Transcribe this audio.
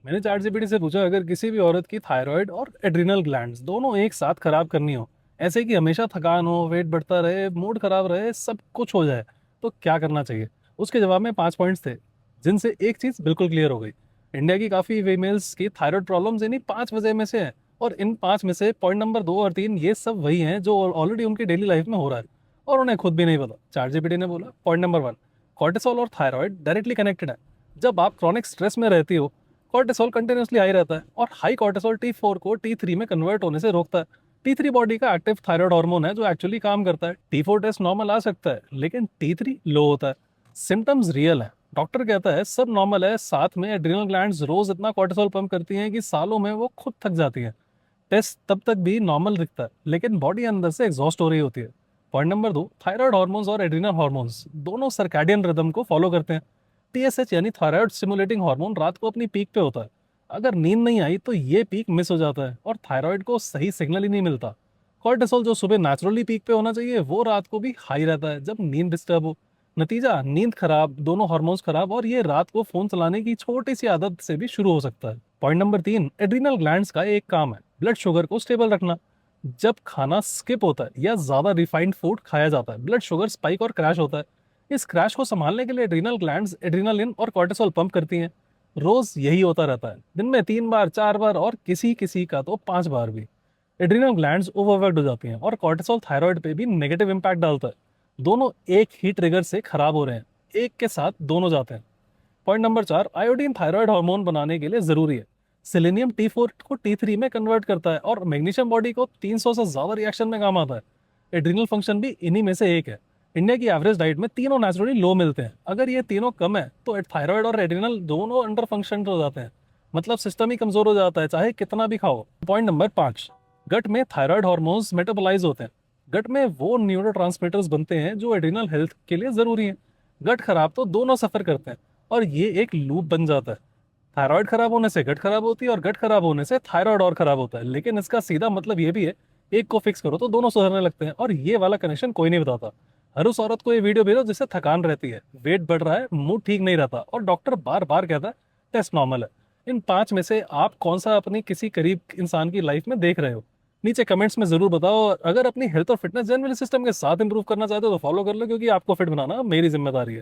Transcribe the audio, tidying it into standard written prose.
मैंने chat GPT से पूछा, अगर किसी भी औरत की थायराइड और एड्रिनल ग्लैंड्स दोनों एक साथ खराब करनी हो, ऐसे कि हमेशा थकान हो, वेट बढ़ता रहे, मूड खराब रहे, सब कुछ हो जाए, तो क्या करना चाहिए? उसके जवाब में 5 पॉइंट्स थे, जिनसे एक चीज बिल्कुल क्लियर हो गई। इंडिया की काफी फीमेल्स की थायराइड प्रॉब्लम्स इन्हीं 5 वजह में से है। और इन 5 में से पॉइंट नंबर 2 और 3 ये सब वही हैं जो ऑलरेडी उनकी डेली लाइफ में हो रहा है, और उन्हें खुद भी नहीं पता। चैट जीपीटी ने बोला, पॉइंट नंबर 1, कॉर्टिसोल और थायराइड डायरेक्टली कनेक्टेड है। जब आप क्रॉनिक स्ट्रेस में रहती हो, कॉर्टिसोल कंटिन्यूसली हाई रहता है, और हाई कॉर्टिसोल T4 को T3 में कन्वर्ट होने से रोकता है। T3 बॉडी का एक्टिव थायराइड हार्मोन है जो एक्चुअली काम करता है। T4 टेस्ट नॉर्मल आ सकता है, लेकिन T3 लो होता है। सिम्टम्स रियल है, डॉक्टर कहता है सब नॉर्मल है, साथ में एड्रिनल ग्लैंड्स रोज इतना कॉर्टिसोल पंप करती हैं कि सालों में वो खुद थक जाती हैं। टेस्ट तब तक भी नॉर्मल दिखता है, लेकिन बॉडी अंदर से एग्जॉस्ट हो रही होती है। पॉइंट नंबर 2, थायराइड हार्मोन्स और एड्रिनल हार्मोन्स दोनों सर्कैडियन रिदम को फॉलो करते हैं। TSH यानी थायराइड स्टिमुलेटिंग हार्मोन रात को अपनी पीक पे होता है। अगर नींद नहीं आई तो ये पीक मिस हो जाता है और थायराइड को सही सिग्नल ही नहीं मिलता। कॉर्टिसोल जो सुबह नेचुरली पीक पे होना चाहिए, वो रात को भी हाई रहता है जब नींद डिस्टर्ब हो। नतीजा, नींद खराब, दोनों हार्मोन्स खराब, और ये रात को फोन चलाने की छोटी सी आदत से भी शुरू हो सकता है। पॉइंट नंबर 3, एड्रिनल ग्लैंड्स का एक काम है ब्लड शुगर को स्टेबल रखना। जब खाना स्किप होता है या ज्यादा रिफाइंड फूड खाया जाता है, ब्लड शुगर स्पाइक और क्रैश होता है। इस क्रैश को संभालने के लिए एड्रिनल ग्लैंड्स एड्रिनलिन और कॉर्टिसोल पंप करती हैं। रोज यही होता रहता है, दिन में 3 बार, 4 बार, और किसी किसी का तो 5 बार भी। एड्रिनल ग्लैंड्स ओवरवर्क हो जाती हैं और कॉर्टिसोल थायराइड पे भी नेगेटिव इंपैक्ट डालता है। दोनों एक ही ट्रिगर से खराब हो रहे हैं, एक के साथ दोनों जाते हैं। Point number 4, iodine thyroid hormone बनाने के लिए जरूरी है। सेलेनियम T4 को T3 में कन्वर्ट करता है, और मैग्नीशियम बॉडी को 300 से ज्यादा रिएक्शन में काम आता है। एड्रिनल फंक्शन भी इन्हीं में से एक है। इंडिया की एवरेज डाइट में तीनों नेचुरली लो मिलते हैं। अगर ये तीनों कम है तो थायराइड और एड्रिनल दोनों अंडर फंक्शन हो जाते हैं, मतलब सिस्टम ही कमजोर हो जाता है चाहे कितना भी खाओ। पॉइंट नंबर 5, गट में थायराइड हार्मोन्स मेटाबोलाइज होते हैं। गट में वो न्यूरोट्रांसमीटर्स बनते हैं जो एड्रिनल हेल्थ के लिए जरूरी हैं। गट खराब तो दोनों सफर करते हैं, और ये एक लूप बन जाता है। थायराइड खराब होने से गट खराब होती है, और गट खराब होने से थायराइड और खराब होता है। लेकिन इसका सीधा मतलब ये भी है, एक को फिक्स करो तो दोनों सुधरने लगते हैं, और ये वाला कनेक्शन कोई नहीं बताता। हर उस औरत को ये वीडियो भेजो जिससे थकान रहती है, वेट बढ़ रहा है, मूड ठीक नहीं रहता, और डॉक्टर बार बार कहता है टेस्ट नॉर्मल है। इन 5 में से आप कौन सा अपनी किसी करीब इंसान की लाइफ में देख रहे हो? नीचे कमेंट्स में जरूर बताओ। और अगर अपनी हेल्थ और फिटनेस जनरल सिस्टम के साथ इंप्रूव करना चाहते हो तो फॉलो कर लो, क्योंकि आपको फिट बनाना मेरी जिम्मेदारी है।